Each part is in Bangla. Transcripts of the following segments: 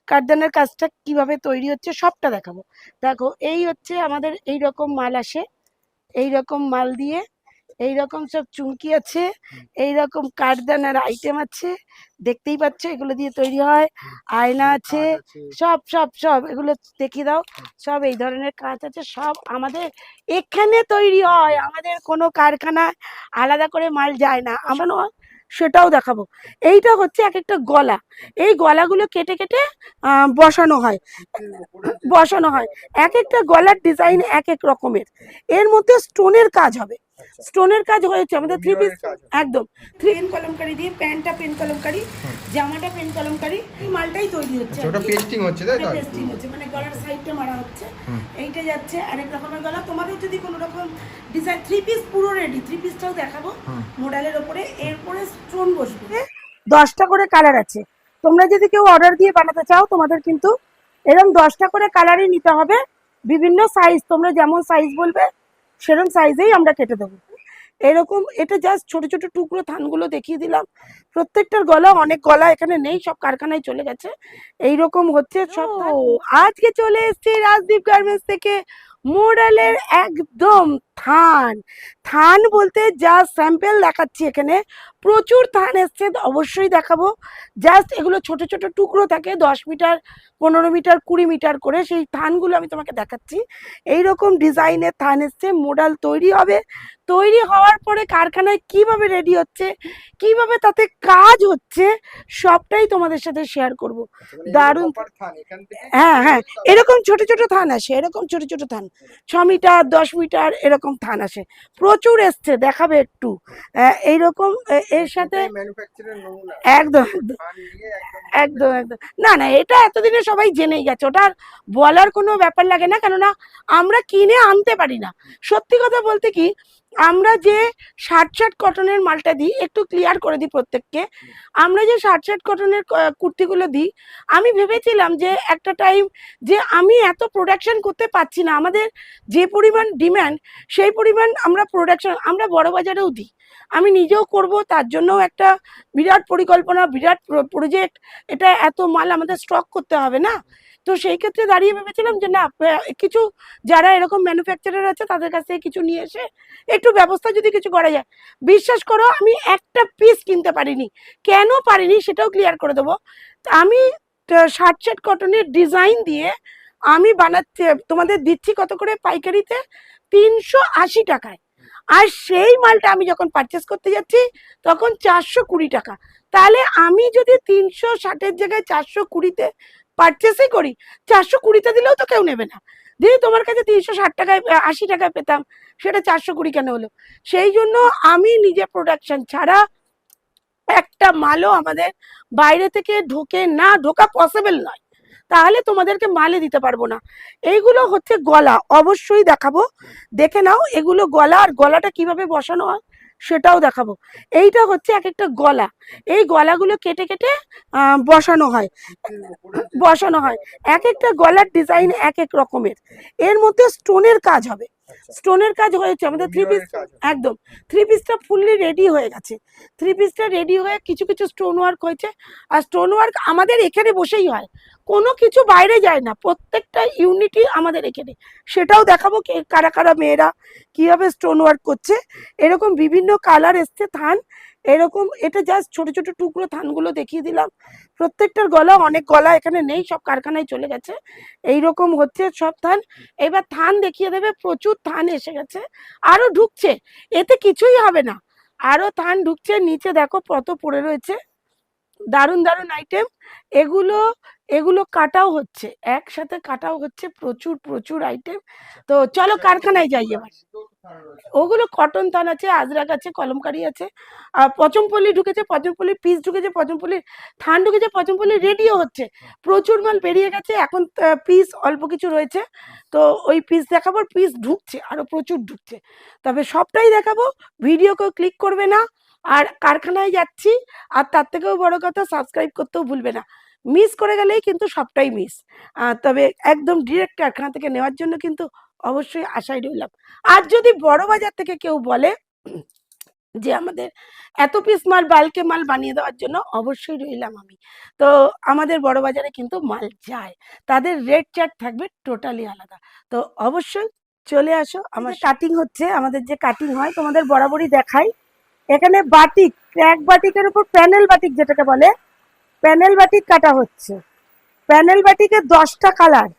কাঠদানের কাজটা কিভাবে তৈরি হচ্ছে সবটা দেখাবো। দেখো এই হচ্ছে আমাদের এই রকম মাল আসে, এই রকম মাল দিয়ে এই রকম সব চুমকি আছে, এই রকম কাঠদানার আইটেম আছে, দেখতেই পাচ্ছ এগুলো দিয়ে তৈরি হয়। আয়না আছে, সব সব সব এগুলো দেখিয়ে দাও। সব এই ধরনের কাজ আছে, সব আমাদের এখানে তৈরি হয়, আমাদের কোনো কারখানায় আলাদা করে মাল যায় না। আমার সেটাও দেখাবো। এইটা হচ্ছে এক একটা গলা, এই গলাগুলো কেটে কেটে বসানো হয়, বসানো হয়। এক একটা গলার ডিজাইন এক এক রকমের, এর মধ্যে স্টোনের কাজ হবে। স্টোনের কাজ হয়েছে আমাদের থ্রি পিস, একদম পেন কলমকারি দিয়ে, প্যান্টটা পেন কলমকারি, জামাটা পেন কলমকারি, এই মালটাই তৈরি হচ্ছে। ওটা পেস্টিং হচ্ছে, তাই তো? পেস্টিং হচ্ছে মানে গলার সাইডটা মারা হচ্ছে। এইটা যাচ্ছে আরেক রকমের গলা। তোমাদের যদি কোনো রকম ডিজাইন, থ্রি পিস পুরো রেডি, থ্রি পিসটাও দেখাবো মডেলের ওপরে। এরপরে স্টোন বসবে, 10টা করে কালার আছে। তোমরা যদি কেউ অর্ডার দিয়ে বানাতে চাও, তোমাদের কিন্তু এরকম 10টা করে কালারই নিতে হবে, বিভিন্ন সাইজ, তোমরা যেমন সাইজ বলবে সেরকম সাইজেই আমরা কেটে দেবো। এরকম এটা জাস্ট ছোট ছোট টুকরো থানগুলো দেখিয়ে দিলাম। প্রত্যেকটার গলা, অনেক গলা এখানে নেই, সব কারখানায় চলে গেছে। এইরকম হচ্ছে সব। আজকে চলে এসেছি রাজদীপ গার্মেন্টস থেকে মডেলের একদম থান। থান বলতে যা স্যাম্পল দেখাচ্ছি এখানে, প্রচুর থান এসছে, অবশ্যই দেখাবো। জাস্ট এগুলো ছোট ছোট টুকরো থাকে, 10 মিটার 15 মিটার 20 মিটার করে, সেই থানগুলো আমি তোমাকে দেখাচ্ছি। এইরকম ডিজাইনের থান এসছে, মডেল তৈরি হবে। তৈরি হওয়ার পরে কারখানায় কিভাবে রেডি হচ্ছে, কিভাবে তাতে কাজ হচ্ছে, সবটাই তোমাদের সাথে শেয়ার করব। দারুণ। হ্যাঁ হ্যাঁ, এরকম ছোট ছোট থান আসে, এরকম ছোট ছোট থান 6 মিটার 10 মিটার এরকম থান আসে, প্রচুর এসছে, দেখাবে একটু। এইরকম এর সাথে একদম একদম একদম। না না, এটা এতদিনে সবাই জেনেই গেছে, ওটার বলার কোনো ব্যাপার লাগে না, কেননা আমরা কিনে আনতে পারি না। সত্যি কথা বলতে কি, আমরা যে শার্ট কটনের মালটা দিই, একটু ক্লিয়ার করে দিই প্রত্যেককে, আমরা যে শার্ট কটনের কুর্তিগুলো দিই, আমি ভেবেছিলাম যে একটা টাইম যে আমি এত প্রোডাকশন করতে পারছি না, আমাদের যে পরিমাণ ডিম্যান্ড সেই পরিমাণ আমরা প্রোডাকশন আমরা বড় বাজারেও দিই, আমি নিজেও করব, তার জন্যও একটা বিরাট পরিকল্পনা, বিরাট প্রজেক্ট। এটা এত মাল আমাদের স্টক করতে হবে না, তো সেই ক্ষেত্রে দাঁড়িয়ে ভেবেছিলাম যে না, কিছু যারা এরকম ম্যানুফ্যাকচারার আছে তাদের কাছ থেকে কিছু নিয়ে এসে একটু ব্যবস্থা যদি কিছু করা যায়। বিশ্বাস করো আমি একটা পিস কিনতে পারিনি, কেন পারিনি সেটাও ক্লিয়ার করে দেবো। আমি শার্ট কটনের ডিজাইন দিয়ে আমি বানাচ্ছি, তোমাদের দিচ্ছি কত করে পাইকারিতে, 380 টাকায়। আর সেই মালটা আমি যখন পারচেস করতে যাচ্ছি তখন 420 টাকা। তাহলে আমি যদি 360-এর জায়গায় 420-তে পারচেসই করি, 420-তে দিলেও তো কেউ নেবে না। দিদি তোমার কাছে 360 টাকায় 80 টাকায় পেতাম, সেটা 420 কেন হলো? সেই জন্য আমি নিজে প্রোডাকশন ছাড়া একটা মালও আমাদের বাইরে থেকে ঢোকে না, ঢোকা পসিবল নয়, তাহলে তোমাদেরকে মালে দিতে পারবো না। এইগুলো হচ্ছে গলা, অবশ্যই দেখাবো, দেখে নাও এগুলো গলা, আর গলাটা কিভাবে বসানো হয় সেটাও দেখাবো। এইটা হচ্ছে এক একটা গলা, এই গলাগুলো কেটে কেটে বসানো হয়, বসানো হয়। এক একটা গলার ডিজাইন এক এক রকমের, এর মধ্যে স্টোনের কাজ হবে। স্টোনের কাজ হয়েছে আমাদের থ্রি পিস, একদম থ্রি পিসটা ফুললি রেডি হয়ে গেছে। থ্রি পিসটা রেডি হয়ে কিছু কিছু স্টোন ওয়ার্ক হয়েছে, আর স্টোন ওয়ার্ক আমাদের এখানে বসেই হয়, কোনো কিছু বাইরে যায় না, প্রত্যেকটা ইউনিটি আমাদের এখানে। সেটাও দেখাবো কারা কারা মেয়েরা কিভাবে স্টোন ওয়ার্ক করছে। এরকম বিভিন্ন কালার এসছে থান, এরকম এটা জাস্ট ছোট ছোট টুকরো থানগুলো দেখিয়ে দিলাম। প্রত্যেকটার গলা, অনেক গলা এখানে নেই, সব কারখানায় চলে গেছে। এইরকম হচ্ছে সব থান। এবার থান দেখিয়ে দেবে, প্রচুর থান এসে গেছে, আরো ঢুকছে, এতে কিছুই হবে না, আরো থান ঢুকছে। নিচে দেখো কত পড়ে রয়েছে, দারুণ দারুণ আইটেম। এগুলো এগুলো কাটাও হচ্ছে, একসাথে কাটাও হচ্ছে, প্রচুর প্রচুর আইটেম। তো চলো কারখানায় যাই এবার। ওগুলো কটন থান আছে, আজরাক আছে, কলমকারি আছে, পচমপল্লি ঢুকেছে, পচমপল্লির পিস ঢুকেছে, পচমপল্লির থান ঢুকেছে, পচমপল্লি রেডিও হচ্ছে, প্রচুর মাল বেরিয়ে গেছে, এখন পিস অল্প কিছু রয়েছে। তো ওই পিস দেখাবো, পিস ঢুকছে, আরো প্রচুর ঢুকছে, তবে সবটাই দেখাবো। ভিডিও কেউ ক্লিক করবে না, আর কারখানায় যাচ্ছি, আর তার থেকেও বড় কথা সাবস্ক্রাইব করতেও ভুলবে না, মিস করে গেলেই কিন্তু সবটাই মিস। তবে একদম ডিরেক্ট কারখানা থেকে নেওয়ার জন্য কিন্তু অবশ্যই আশায় রইলাম। আর যদি বড় বাজার থেকে কেউ বলে যে আমাদের এত পিস মাল বাল্কে মাল বানিয়ে দেওয়ার জন্য অবশ্যই রইলাম আমি। তো আমাদের বড় বাজারে কিন্তু মাল যায়, তাদের রেট চার্ট থাকবে টোটালি আলাদা। তো অবশ্যই চলে আসো। আমার কাটিং হচ্ছে, আমাদের যে কাটিং হয় তোমাদের বরাবরই দেখাই। এখানে বাটিক, ক্র্যাক বাটিকের উপর প্যানেল বাটিক যেটাকে বলে, প্যানেল বাটিক কাটা হচ্ছে। প্যানেল বাটিকে 10টা কালার,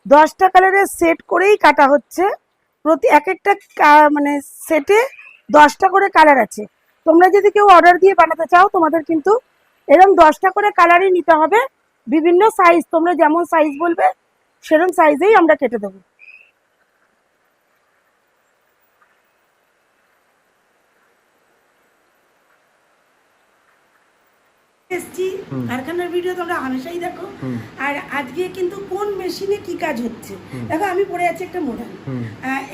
10টা কালারের সেট করেই কাটা হচ্ছে। প্রতি এক একটা মানে সেটে 10টা করে কালার আছে। তোমরা যদি কেউ অর্ডার দিয়ে বানাতে চাও তোমাদের কিন্তু এরকম 10টা করে কালারই নিতে হবে। বিভিন্ন সাইজ, তোমরা যেমন সাইজ বলবে সেরকম সাইজেই আমরা কেটে দেবো। এসছি কারখানার ভিডিও তোমরা হামেশাই দেখো। আর আজকে কিন্তু কোন মেশিনে কি কাজ হচ্ছে দেখো। আমি পরে আছি একটা মোডাল,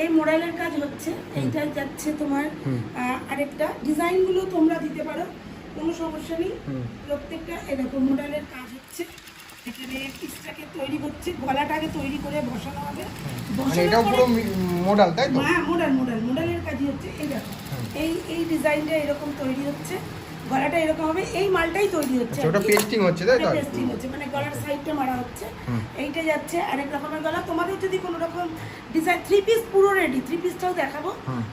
এই মোডালের কাজ হচ্ছে। এইটা যাচ্ছে তোমার আরেকটা ডিজাইন গুলো তোমরা দিতে পারো, কোনো সমস্যা নেই। প্রত্যেকটা এরকম মোডালের কাজ হচ্ছে। এখানে পিসটাকে তৈরি হচ্ছে, গলাটাকে তৈরি করে বসানো হবে। এটাও পুরো মোডাল, তাই তো? হ্যাঁ, মোডালের কাজই হচ্ছে। এই দেখো, এই ডিজাইনটা এরকম তৈরি হচ্ছে, গলাটা এরকম হবে। এই মালটাই তৈরি হচ্ছে, ওটা পেস্টিং হচ্ছে, তাই তো? পেস্টিং হচ্ছে, মানে গলার সাইডটা মারা হচ্ছে। এইটা যাচ্ছে আরেক রকমের গলা। তোমাদের যদি কোনো রকম ডিজাইন, 3 পিস পুরো রেডি, 3 পিসটাও দেখাবো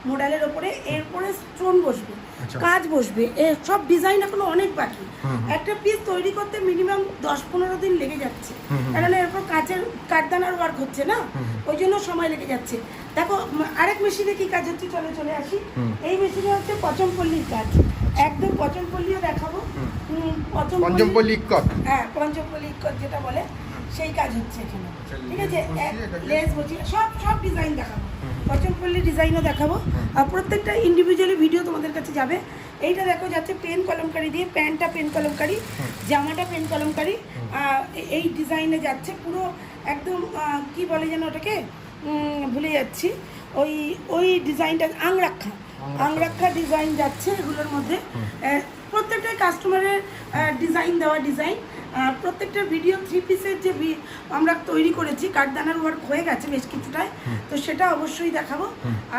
মোডালের ওপরে। এরপরে স্টোন বসবে, কাজ বসবে, সব ডিজাইন এখনো অনেক বাকি। একটা পিস তৈরি করতে মিনিমাম 10-15 দিন লেগে যাচ্ছে, কারণ এরপর কাঠদানার ওয়ার্ক হচ্ছে না, ওই জন্য সময় লেগে যাচ্ছে। দেখো আরেক মেশিনে কি কাজ হচ্ছে, চলে আসি। এই মেশিনে হচ্ছে পচমপল্লির কাজ, একদম পচমপল্লিও দেখাবো। পঞ্চমপল্লি ইক্কত, হ্যাঁ পঞ্চমপল্লি ইক্কত যেটা বলে সেই কাজ হচ্ছে এখানে। ঠিক আছে, লেস বসিয়ে সব ডিজাইন দেখাবো, পচমপল্লি ডিজাইনও দেখাবো। আর প্রত্যেকটা ইন্ডিভিজুয়ালি ভিডিও তোমাদের কাছে যাবে। এইটা দেখো যাচ্ছে পেন কলমকারি দিয়ে, প্যান্টটা পেন কলমকারি, জামাটা পেন কলমকারি। এই ডিজাইনে যাচ্ছে পুরো একদম কি বলে যেন ওটাকে, ভুলে যাচ্ছি। ওই ডিজাইনটা আংরাক্ষা ডিজাইন যাচ্ছে এগুলোর মধ্যে। প্রত্যেকটা কাস্টমারের ডিজাইন দেওয়া ডিজাইন। প্রত্যেকটা ভিডিও 3 পিসের যে আমরা তৈরি করেছি, কাঠদানার ওয়ার্ক হয়ে গেছে বেশ কিছুটাই, তো সেটা অবশ্যই দেখাবো।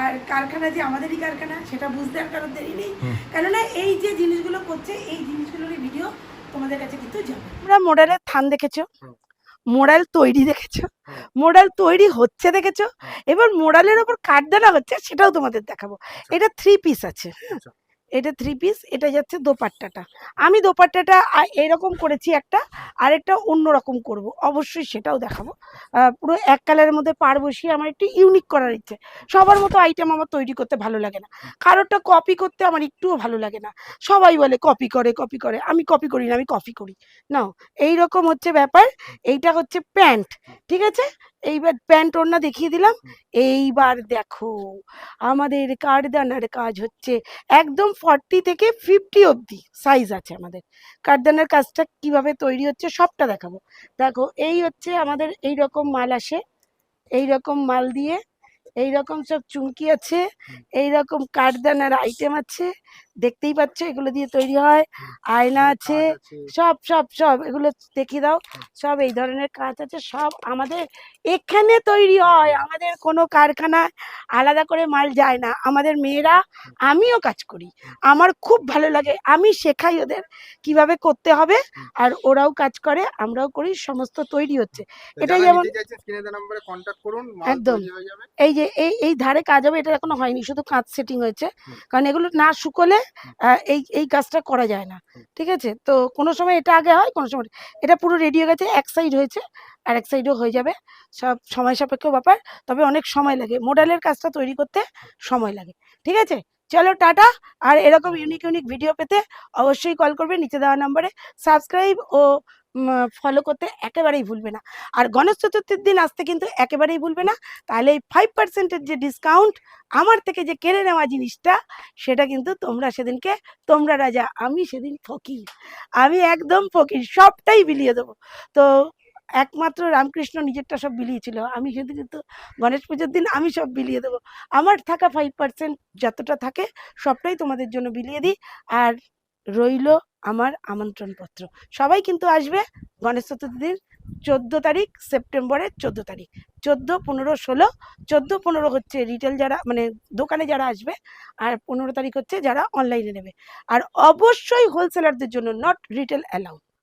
আর কারখানা যে আমাদেরই কারখানা সেটা বুঝতে আর কারোর দেরি নেই, কেননা এই যে জিনিসগুলো করছে এই জিনিসগুলোরই ভিডিও তোমাদের কাছে কিন্তু যাবে। তোমরা মোডালের থান দেখেছো, মোডাল তৈরি দেখেছো, মোডাল তৈরি হচ্ছে দেখেছো, এবার মোডালের ওপর কাঠদানা হচ্ছে সেটাও তোমাদের দেখাবো। এটা 3 পিস আছে, এটা 3 পিস। এটা যাচ্ছে দোপাট্টাটা, আমি দোপাট্টাটা এরকম করেছি একটা, আরেকটা অন্যরকম করব, অবশ্যই সেটাও দেখাবো। পুরো এক কালারের মধ্যে পাড় বসিয়ে আমার একটু ইউনিক করার ইচ্ছে। সবার মতো আইটেম আমার তৈরি করতে ভালো লাগে না, কারোরটা কপি করতে আমার একটুও ভালো লাগে না। সবাই বলে কপি করে, আমি কপি করি না, আমি কপি করি না। এইরকম হচ্ছে ব্যাপার। এইটা হচ্ছে প্যান্ট, ঠিক আছে। এইবার প্যান্ট ওড়না দেখিয়ে দিলাম। এইবার দেখো আমাদের কাঠদানার কাজ হচ্ছে, একদম 40 থেকে 50 অবধি সাইজ আছে আমাদের। কাঠদানার কাজটা কিভাবে তৈরি হচ্ছে সবটা দেখাবো। দেখো এই হচ্ছে আমাদের এই রকম মাল আসে, এই রকম মাল দিয়ে এইরকম সব চুমকি আছে, এইরকম কাঠদানার আইটেম আছে, দেখতেই পাচ্ছ এগুলো দিয়ে তৈরি হয়। আয়না আছে, সব সব সব এগুলো দেখিয়ে দাও। সব এই ধরনের কাজ আছে, সব আমাদের এখানে তৈরি হয়। আমাদের কোনো কারখানায় আলাদা করে মাল যায় না। আমাদের মেয়েরা, আমিও কাজ করি, আমার খুব ভালো লাগে, আমি শেখাই ওদের কিভাবে করতে হবে, আর ওরাও কাজ করে, আমরাও করি, সমস্ত তৈরি হচ্ছে। এটাই যেমন একদম এই যে এই ধারে কাজ হবে, এটা এখনো হয়নি, শুধু কাঁচ সেটিং হয়েছে, কারণ এগুলো না শুকোলে এই কাজটা করা যায় না। ঠিক আছে, তো কোনো সময় এটা আগে হয়, কোনো সময় এটা পুরো রেডি হয়ে গেছে, এক সাইড হয়েছে আর এক সাইডও হয়ে যাবে। সব সময় সাপেক্ষ ব্যাপার, তবে অনেক সময় লাগে, মোডালের কাজটা তৈরি করতে সময় লাগে। ঠিক আছে, চলো টাটা। আর এরকম ইউনিক ভিডিও পেতে অবশ্যই কল করবে নিচে দেওয়া নম্বরে। সাবস্ক্রাইব ও ফলো করতে একেবারেই ভুলবে না। আর গণেশ চতুর্থীর দিন আসতে কিন্তু একেবারেই ভুলবে না, তাহলে এই 5%-এর যে ডিসকাউন্ট আমার থেকে যে কেড়ে নেওয়া জিনিসটা, সেটা কিন্তু তোমরা সেদিনকে, তোমরা রাজা, আমি সেদিন ফকির, আমি একদম ফকির, সবটাই বিলিয়ে দেবো। তো একমাত্র রামকৃষ্ণ নিজেরটা সব বিলিয়েছিল, আমি সেদিন কিন্তু গণেশ পুজোর দিন আমি সব বিলিয়ে দেবো। আমার থাকা 5% যতটা থাকে সবটাই তোমাদের জন্য বিলিয়ে দিই। আর রইল আমার আমন্ত্রণপত্র, সবাই কিন্তু আসবে গণেশ চতুর্থীর দিন তারিখ সেপ্টেম্বরের 14 তারিখ, 14, 15, 16, 14, 15 হচ্ছে রিটেল যারা মানে দোকানে যারা আসবে, আর 15 তারিখ হচ্ছে যারা অনলাইনে নেবে। আর অবশ্যই হোলসেলারদের জন্য, নট রিটেল অ্যালাউড।